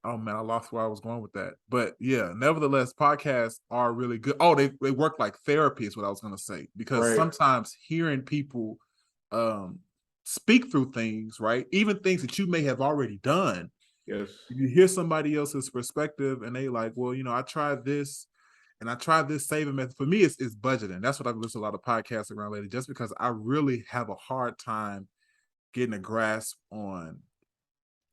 Speaker 2: oh man, I lost where I was going with that. But yeah, nevertheless, podcasts are really good. Oh, they work like therapy is what I was gonna say. Because
Speaker 1: Right.
Speaker 2: sometimes hearing people um speak through things, right? Even things that you may have already done,
Speaker 1: Yes.
Speaker 2: You hear somebody else's perspective and they like, well, I tried this and I tried this saving method. For me, it's budgeting. That's what I've listened to a lot of podcasts around lately, just because I really have a hard time getting a grasp on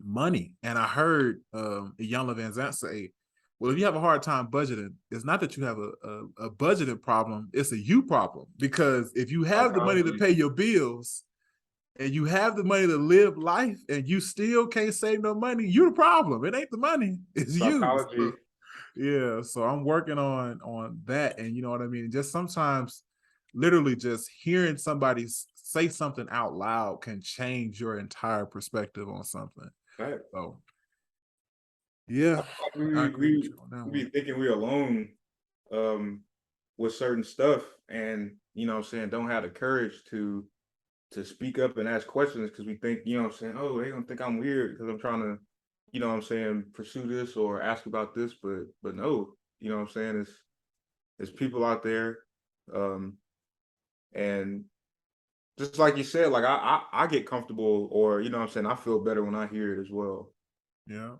Speaker 2: money. And I heard Iyanla Van Zant say, well, if you have a hard time budgeting, it's not that you have a budgeting problem, it's a you problem. Because if you have the money to pay your bills and you have the money to live life and you still can't save no money, you the problem. It ain't the money, it's you.
Speaker 1: Psychology.
Speaker 2: Yeah, so I'm working on that, and you know what I mean. Just sometimes, literally, just hearing somebody say something out loud can change your entire perspective on something.
Speaker 1: Right.
Speaker 2: So, yeah, I agree with you on that
Speaker 1: we
Speaker 2: one.
Speaker 1: be thinking we're alone with certain stuff, and don't have the courage to speak up and ask questions because we think, oh, they're gonna think I'm weird because I'm trying to, pursue this or ask about this, but no, it's people out there, and just like you said, like I get comfortable, or I feel better when I hear it as well.
Speaker 2: Yeah.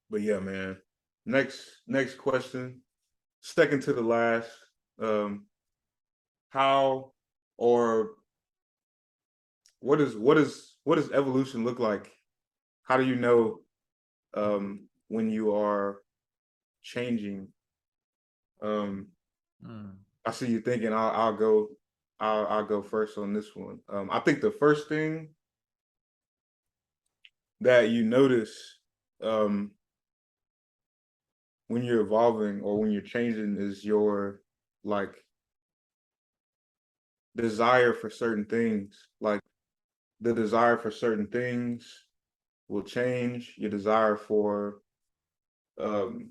Speaker 1: But yeah, man. Next question. Second to the last. How or what does evolution look like? How do you know when you are changing? I see you thinking. I'll go. I'll go first on this one. I think the first thing that you notice um, when you're evolving or when you're changing is your like desire for certain things. Like the desire for certain things will change. Your desire for um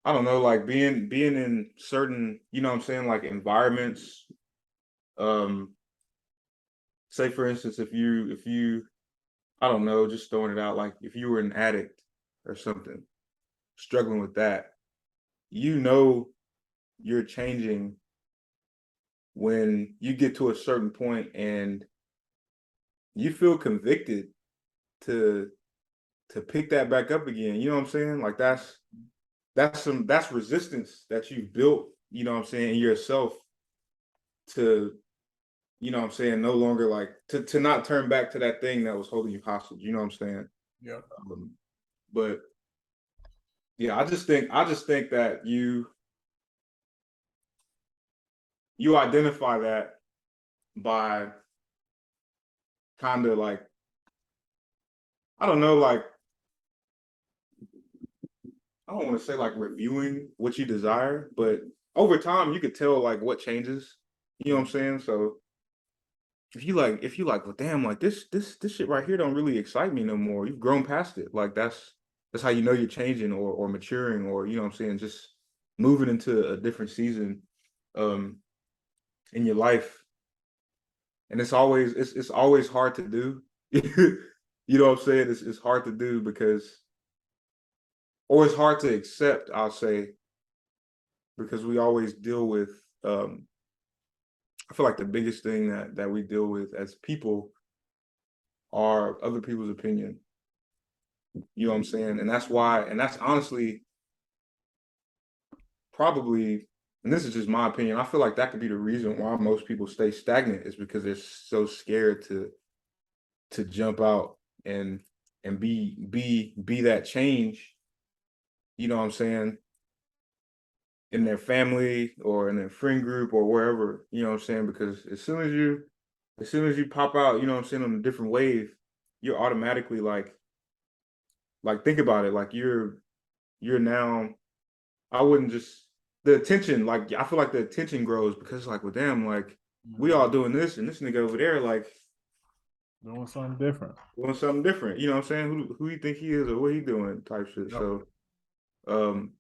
Speaker 1: I don't know, like being in certain, like environments. Um say for instance, if you I don't know, just throwing it out, like if you were an addict or something, struggling with that, you know you're changing when you get to a certain point and you feel convicted to pick that back up again. You know what I'm saying? Like that's resistance that you've built, in yourself to, no longer like to not turn back to that thing that was holding you hostage. You know what I'm saying?
Speaker 2: Yeah.
Speaker 1: But yeah, I just think that you identify that by kind of like, I don't know, like I don't want to say like reviewing what you desire, but over time you could tell like what changes. You know what I'm saying? So if you like, well, damn, like this shit right here don't really excite me no more. You've grown past it. Like that's how you know you're changing or maturing, or you know what I'm saying, just moving into a different season um in your life. And it's always hard to do. You know what I'm saying? It's hard to do because, or it's hard to accept, I'll say, because we always deal with I feel like the biggest thing that we deal with as people are other people's opinion. You know what I'm saying? And that's honestly probably, and this is just my opinion, I feel like that could be the reason why most people stay stagnant, is because they're so scared to jump out and be that change, you know what I'm saying, in their family or in their friend group or wherever, you know what I'm saying? Because as soon as you pop out, you know what I'm saying, on a different wave, you're automatically like think about it, like you're now, I wouldn't just, the attention, like I feel like the attention grows because like, well, damn, like we all doing this and this nigga over there like
Speaker 2: Doing something different.
Speaker 1: doing something different. You know what I'm saying? Who you think he is or what he doing type shit.
Speaker 2: Yep.
Speaker 1: So um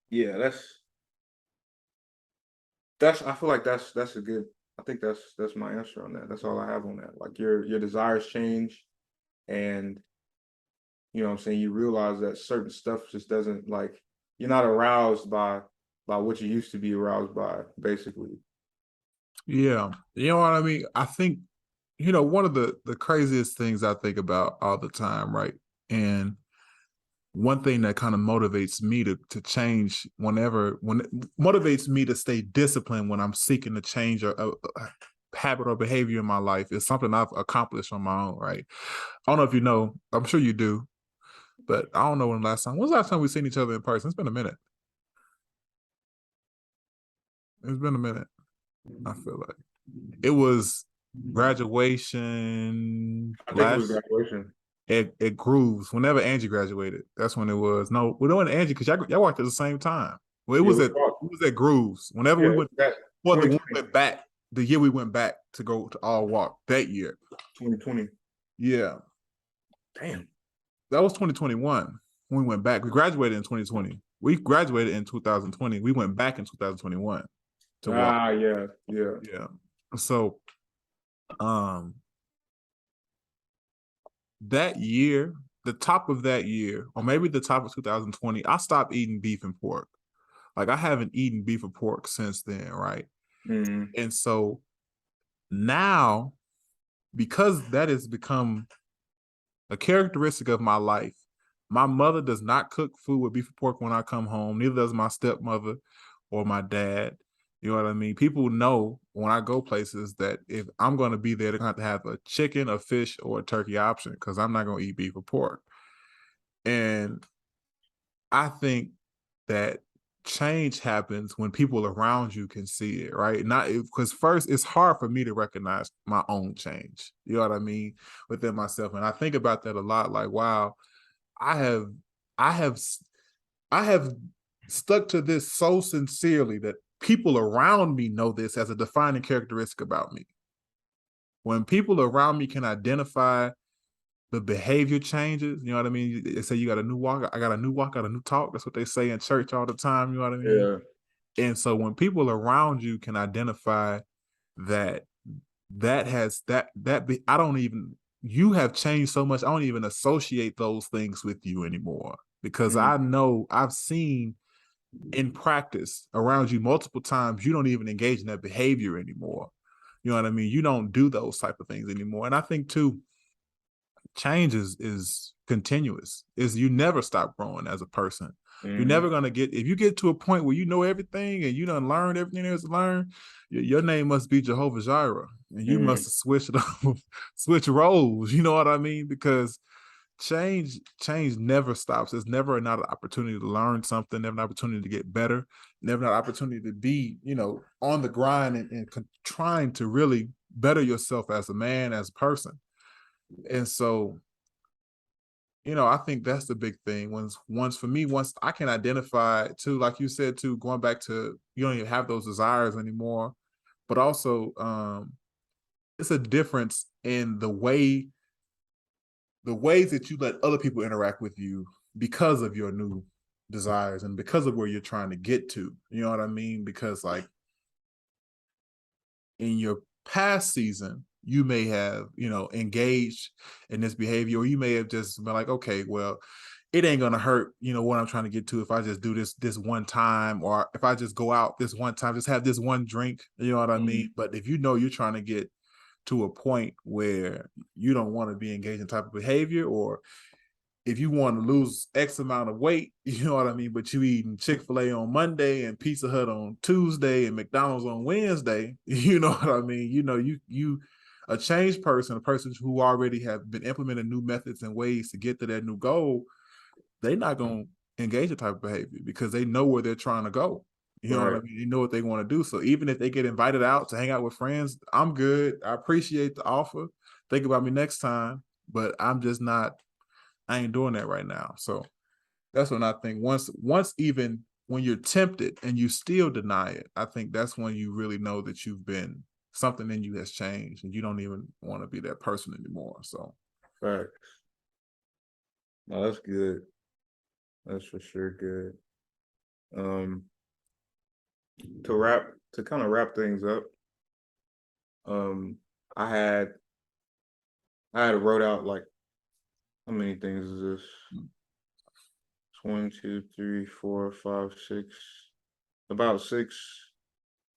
Speaker 1: yeah, that's I feel like that's a good, I think that's my answer on that. That's all I have on that. Like your desires change, and you know what I'm saying, you realize that certain stuff just doesn't, like, you're not aroused by what you used to be aroused by, basically.
Speaker 2: Yeah. You know what I mean? I think one of the craziest things I think about all the time, right? And one thing that kind of motivates me to change when it motivates me to stay disciplined when I'm seeking to change a habit or behavior in my life is something I've accomplished on my own, right? I don't know if you know, I'm sure you do, but I don't know when's the last time we've seen each other in person? It's been a minute. It's been a minute. I feel like it was graduation
Speaker 1: I think it was
Speaker 2: last
Speaker 1: graduation.
Speaker 2: at Grooves. Whenever Angie graduated, that's when it was. No, we don't Angie because y'all walked at the same time. Well,
Speaker 1: Yeah,
Speaker 2: it was at Grooves. Whenever
Speaker 1: yeah,
Speaker 2: we went,
Speaker 1: that
Speaker 2: well, when we
Speaker 1: 2020,
Speaker 2: went back, the year we went back to go to all walk that year.
Speaker 1: 2020.
Speaker 2: Yeah,
Speaker 1: Damn.
Speaker 2: that was 2021 when we went back. We graduated in 2020. We graduated in 2020. We went back in 2021 to walk.
Speaker 1: Ah, yeah, yeah.
Speaker 2: Yeah. So, um, that year, the top of that year, or maybe the top of 2020, I stopped eating beef and pork. Like I haven't eaten beef or pork since then, right?
Speaker 1: Mm,
Speaker 2: And so now, because that has become a characteristic of my life, my mother does not cook food with beef or pork when I come home. Neither does my stepmother or my dad. You know what I mean? People know when I go places that if I'm going to be there, they're going to have a chicken, a fish, or a turkey option because I'm not going to eat beef or pork. And I think that change happens when people around you can see it, right? Not because first it's hard for me to recognize my own change. You know what I mean? Within myself. And I think about that a lot, like, wow, I have I have I have stuck to this so sincerely that people around me know this as a defining characteristic about me. When people around me can identify the behavior changes, you know what I mean? They say you got a new walk, I got a new walk, got a new talk. That's what they say in church all the time, you know what I mean?
Speaker 1: yeah.
Speaker 2: And so when people around you can identify that I don't even you have changed so much, I don't even associate those things with you anymore because
Speaker 1: Mm,
Speaker 2: I know I've seen in practice around you multiple times you don't even engage in that behavior anymore. You know what I mean? You don't do those type of things anymore. And I think too, change is continuous. Is you never stop growing as a person. You're
Speaker 1: mm-hmm.
Speaker 2: never gonna get if you get to a point where you know everything and you done learned everything there is to learn. Your name must be Jehovah Jireh, and you
Speaker 1: Mm,
Speaker 2: must have switched it up, switch roles. You know what I mean? Because change never stops. There's never not an opportunity to learn something, never an opportunity to get better, never an opportunity to be on the grind and trying to really better yourself as a man, as a person. And so I think that's the big thing. Once I can identify too, like you said too, going back to you don't even have those desires anymore, but also it's a difference in the ways that you let other people interact with you because of your new desires and because of where you're trying to get to. You know what I mean? Because like in your past season, you may have, engaged in this behavior, or you may have just been like, okay, well, it ain't gonna hurt, what I'm trying to get to if I just do this one time, or if I just go out this one time, just have this one drink, you know what I
Speaker 1: mm,
Speaker 2: mean? But if you know you're trying to get to a point where you don't want to be engaged in type of behavior, or if you want to lose X amount of weight, you know what I mean? But you eating Chick-fil-A on Monday and Pizza Hut on Tuesday and McDonald's on Wednesday, you know what I mean? You a changed person, a person who already have been implementing new methods and ways to get to that new goal, they're not gonna engage the type of behavior because they know where they're trying to go. You know what I
Speaker 1: right,
Speaker 2: mean? They know what they want to do. So even if they get invited out to hang out with friends, I'm good. I appreciate the offer. Think about me next time, but I'm just not I ain't doing that right now. So that's when I think once even when you're tempted and you still deny it, I think that's when you really know that you've been something in you has changed and you don't even want to be that person anymore. So
Speaker 1: right. No, that's good. That's for sure good. Um, to kind of wrap things up, um, I had I had wrote out like how many things is this? 1, 2, 3, 4, 5, 6, about 6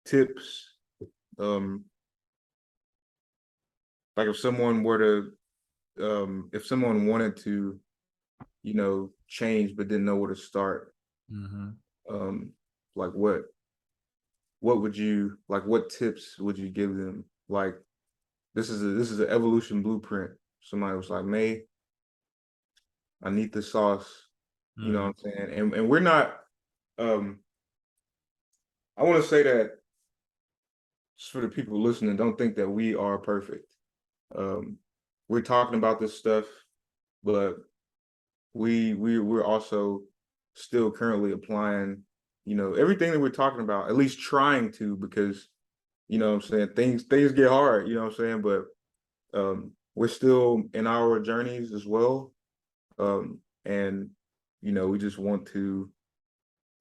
Speaker 1: tips. Um, like if someone were to if someone wanted to, you know, change but didn't know where to start, um, like what would you like? What tips would you give them? Like this is an evolution blueprint. Somebody was like, May, I need the sauce. You know what I'm saying? And we're not. Um, I want to say that just for the people listening, don't think that we are perfect. Um, we're talking about this stuff, but we're also still currently applying, you know, everything that we're talking about, at least trying to, because you know what I'm saying, things get hard, you know what I'm saying, but we're still in our journeys as well. And you know, we just want to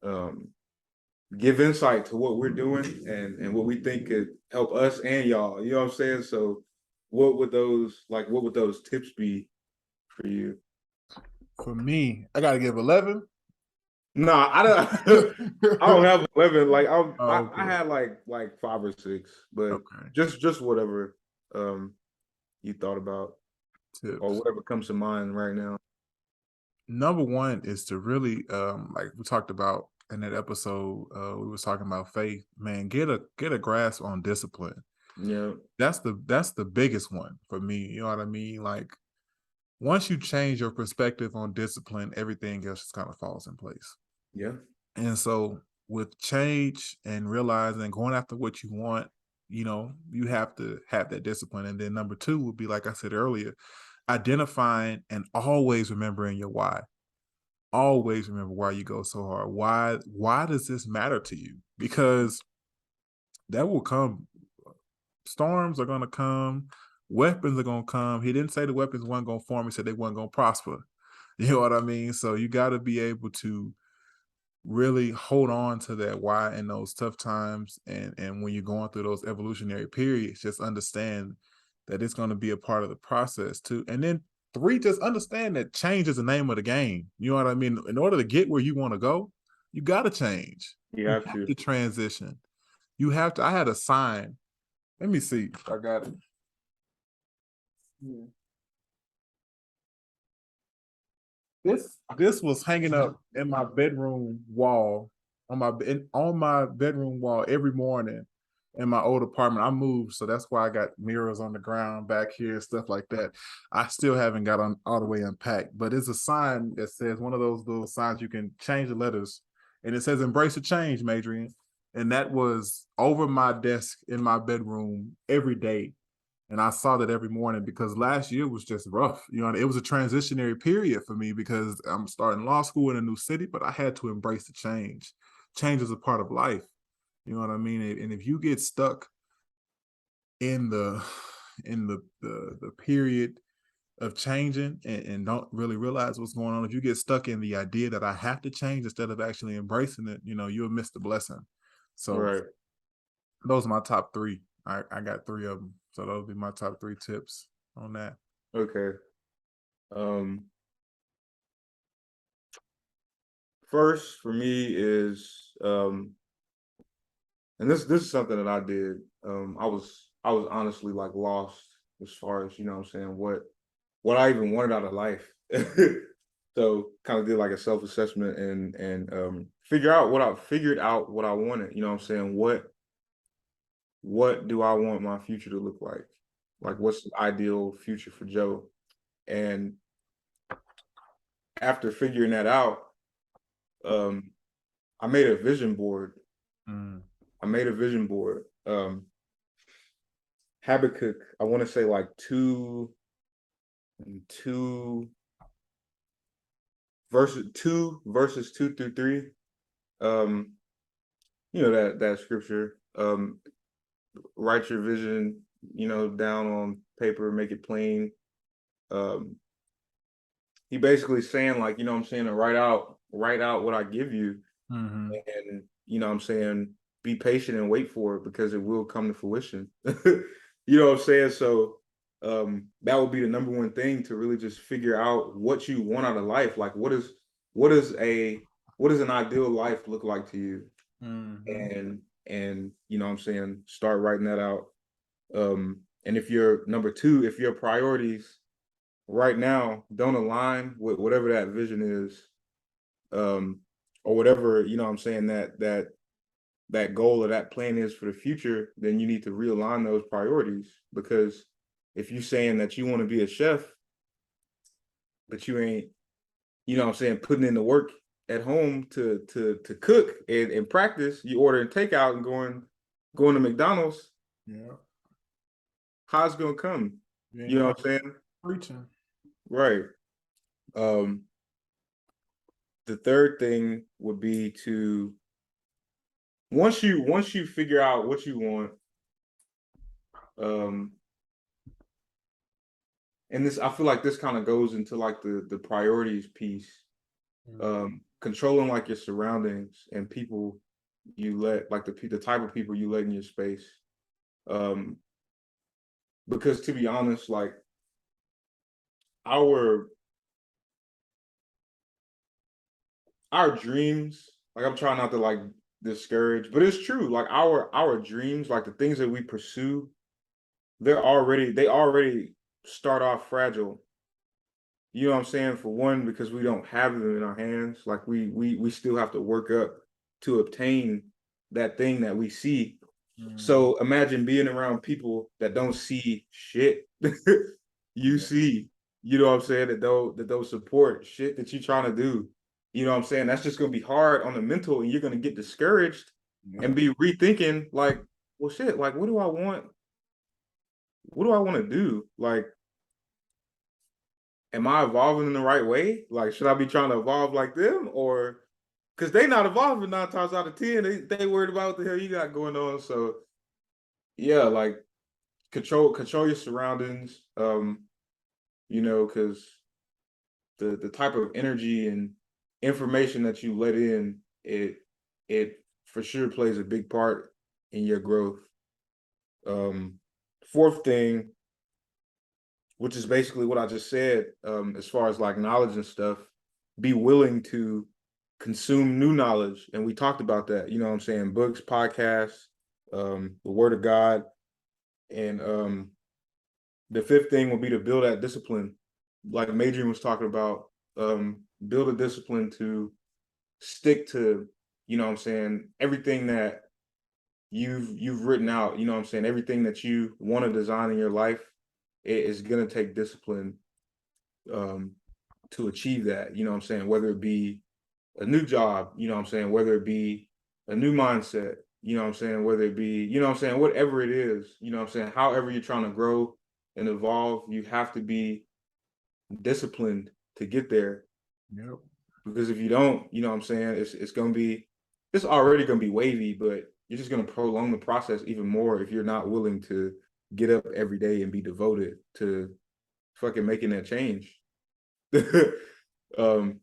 Speaker 1: um give insight to what we're doing and what we think could help us and y'all, you know what I'm saying? So what would those tips be for you?
Speaker 2: For me, I gotta give 11.
Speaker 1: No, I don't. I don't have 11. Like
Speaker 2: Oh,
Speaker 1: I
Speaker 2: okay.
Speaker 1: had like 5 or 6, but
Speaker 2: Okay.
Speaker 1: just whatever um you thought about or
Speaker 2: Tips.
Speaker 1: whatever comes to mind right now.
Speaker 2: Number one is to really, like we talked about in that episode, we was talking about faith. Man, get a grasp on discipline.
Speaker 1: Yeah,
Speaker 2: That's the biggest one for me. You know what I mean? Like once you change your perspective on discipline, everything else just kind of falls in place.
Speaker 1: yeah,
Speaker 2: And so with change and realizing going after what you want, you know, you have to have that discipline. And then number two would be, like I said earlier, identifying and always remembering your why. Always remember why you go so hard. Why does this matter to you? Because that will come. Storms are gonna come, weapons are gonna come. He didn't say the weapons weren't gonna form, he said they weren't gonna prosper. You know what I mean? So you gotta be able to really hold on to that why in those tough times, and when you're going through those evolutionary periods, just understand that it's going to be a part of the process too. And then three, just understand that change is the name of the game. You know what I mean? In order to get where you want to go, you got to change.
Speaker 1: you
Speaker 2: You
Speaker 1: have
Speaker 2: have
Speaker 1: to.
Speaker 2: to transition. You have to. I had a sign. Let me see. I got it. This was hanging up in my bedroom wall on my bedroom wall every morning in my old apartment. I moved, so that's why I got mirrors on the ground back here and stuff like that. I still haven't got on all the way unpacked, but it's a sign that says, one of those little signs you can change the letters, and it says "Embrace the change, Maydrian." And that was over my desk in my bedroom every day, and I saw that every morning because last year was just rough. You know, it was a transitionary period for me because I'm starting law school in a new city, but I had to embrace the change. Change is a part of life. You know what I mean? And if you get stuck in the period of changing, and don't really realize what's going on, if you get stuck in the idea that I have to change instead of actually embracing it, you know, you'll miss the blessing. So
Speaker 1: Right.
Speaker 2: those are my top three. I got three of them. So those would be my top three tips on that.
Speaker 1: Okay. Um First for me is and this is something that I did. I was honestly like lost as far as, you know what I'm saying, what I even wanted out of life. So kind of did like a self-assessment and figured out what I wanted, you know what I'm saying? What do I want my future to look like? Like what's the ideal future for Joe? And after figuring that out, um, I made a vision board.
Speaker 2: Mm.
Speaker 1: I made a vision board. Habakkuk, I want to say like two verses 2 through 3. Um, you know that scripture. Write your vision, you know, down on paper, make it plain. Um, he basically saying like, you know what I'm saying, to write out what I give you,
Speaker 2: Mm-hmm.
Speaker 1: and you know what I'm saying, be patient and wait for it because it will come to fruition. You know what I'm saying? So that would be the number one thing, to really just figure out what you want out of life. Like what is a what does an ideal life look like to you?
Speaker 2: Mm-hmm.
Speaker 1: And you know what I'm saying, start writing that out. And if you're number two, if your priorities right now don't align with whatever that vision is, or whatever, you know what I'm saying, that goal or that plan is for the future, then you need to realign those priorities. Because if you're saying that you want to be a chef, but you ain't, you know what I'm saying, putting in the work at home to cook and practice, you ordering takeout and going to McDonald's,
Speaker 2: Yeah.
Speaker 1: how's it gonna come? You know what I'm saying?
Speaker 2: Preaching.
Speaker 1: Right. Um, the third thing would be to once you figure out what you want, um, and this I feel like this kind of goes into like the priorities piece. Controlling like your surroundings and people you let, like the type of people you let in your space. Um, because to be honest, like our our dreams, like I'm trying not to like discourage, but it's true. Like our dreams, like the things that we pursue, they already start off fragile. You know what I'm saying? For one, because we don't have them in our hands. Like we still have to work up to obtain that thing that we see. So imagine being around people that don't see shit. You see, you know what I'm saying, that don't support shit that you're trying to do. You know what I'm saying? That's just gonna be hard on the mental, and you're gonna get discouraged and be rethinking, like, well shit, like what do I want? What do I want to do? Like, am I evolving in the right way? Like, should I be trying to evolve like them? Or because they not evolving 9 times out of 10, they worried about what the hell you got going on. So yeah, like control your surroundings. You know, because the type of energy and information that you let in, it for sure plays a big part in your growth. Um, fourth thing, which is basically what I just said, as far as like knowledge and stuff, be willing to consume new knowledge. And we talked about that, you know what I'm saying? Books, podcasts, the word of God. And the fifth thing will be to build that discipline. Like Maydrian was talking about, build a discipline to stick to, you know what I'm saying, everything that you've written out, you know what I'm saying, everything that you want to design in your life, it is gonna take discipline um to achieve that, you know what I'm saying, whether it be a new job, you know what I'm saying, whether it be a new mindset, you know what I'm saying, whether it be, you know what I'm saying, whatever it is, you know what I'm saying, however you're trying to grow and evolve, you have to be disciplined to get there.
Speaker 2: Yep.
Speaker 1: Because if you don't, you know what I'm saying, it's already gonna be wavy, but you're just gonna prolong the process even more if you're not willing to get up every day and be devoted to fucking making that change. um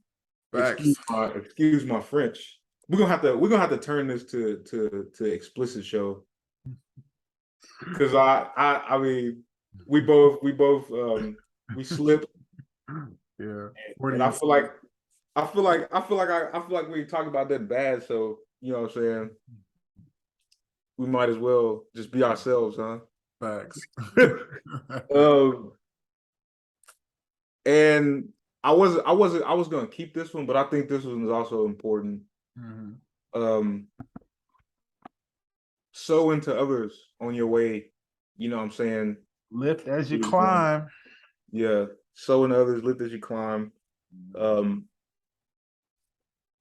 Speaker 2: Facts.
Speaker 1: excuse my French. We're gonna have to turn this to explicit show. Cause I mean we slip.
Speaker 2: Yeah.
Speaker 1: And I feel like we talk about that bad, so you know what I'm saying, we might as well just be ourselves, huh?
Speaker 2: Facts.
Speaker 1: um and I was gonna keep this one, but I think this one is also important.
Speaker 2: Mhm.
Speaker 1: Um sow into others on your way, you know what I'm saying?
Speaker 2: Lift as you
Speaker 1: Through the journey.
Speaker 2: climb.
Speaker 1: Yeah, sow into others, lift as you climb. Um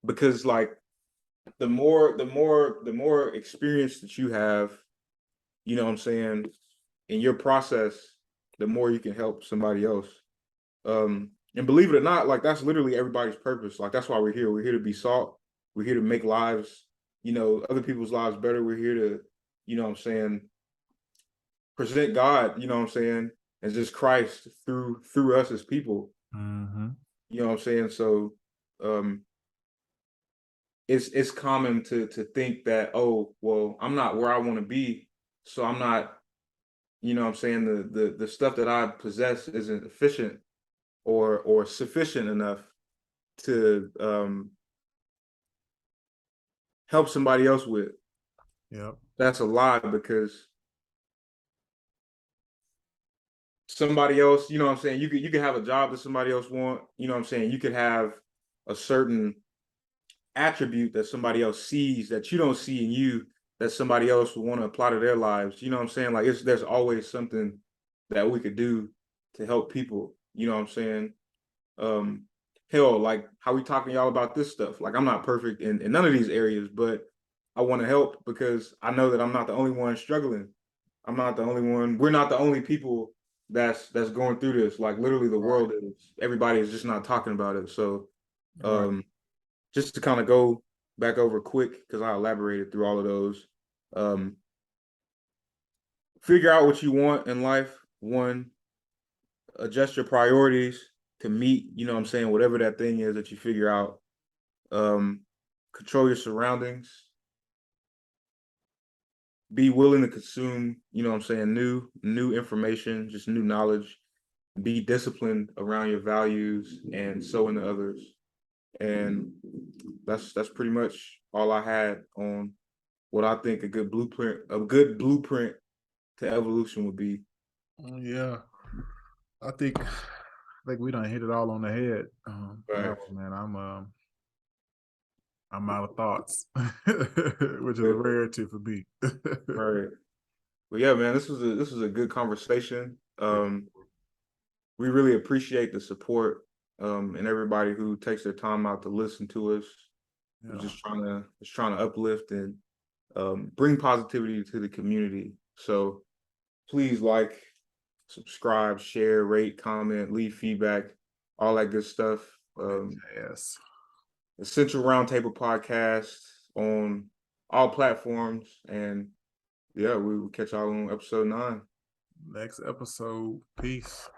Speaker 1: because like the more experience that you have, you know what I'm saying, in your process, the more you can help somebody else. And believe it or not, like that's literally everybody's purpose. Like that's why we're here. We're here to be salt. We're here to make lives, you know, other people's lives better. We're here to, you know what I'm saying, present God, you know what I'm saying, as just Christ through us as people.
Speaker 2: Mm-hmm.
Speaker 1: You know what I'm saying? So um it's common to think that, oh, well, I'm not where I want to be, so I'm not, you know what I'm saying, the stuff that I possess isn't efficient or sufficient enough to help somebody else with.
Speaker 2: Yep.
Speaker 1: That's a lie, because somebody else, you know what I'm saying? You could have a job that somebody else want, you know what I'm saying? You could have a certain attribute that somebody else sees that you don't see in you that somebody else would want to apply to their lives. You know what I'm saying? Like there's always something that we could do to help people. You know what I'm saying? Um, hell, like how we talking y'all about this stuff. Like I'm not perfect in none of these areas, but I want to help because I know that I'm not the only one struggling. I'm not the only one. We're not the only people that's going through this. Like literally the
Speaker 2: Right.
Speaker 1: world is. Everybody is just not talking about it. So
Speaker 2: Right.
Speaker 1: just to kind of go back over quick because I elaborated through all of those. Um, figure out what you want in life. One, adjust your priorities to meet, you know what I'm saying, whatever that thing is that you figure out. Um, control your surroundings. Be willing to consume, you know what I'm saying, new information, just new knowledge. Be disciplined around your values and so into others. And that's pretty much all I had on what I think a good blueprint to evolution would be.
Speaker 2: Yeah, I think we done hit it all on the head. For that
Speaker 1: Right.
Speaker 2: one, man. I'm out of thoughts, which is a rarity for me.
Speaker 1: Right. But yeah, man, this was a good conversation.
Speaker 2: Yeah,
Speaker 1: We really appreciate the support and everybody who takes their time out to listen to us. We're
Speaker 2: yeah.
Speaker 1: just trying to uplift and bring positivity to the community. So please like, subscribe, share, rate, comment, leave feedback, all that good stuff.
Speaker 2: Yes.
Speaker 1: The Central Roundtable podcast on all platforms. And yeah, we will catch y'all on episode 9.
Speaker 2: Next episode. Peace.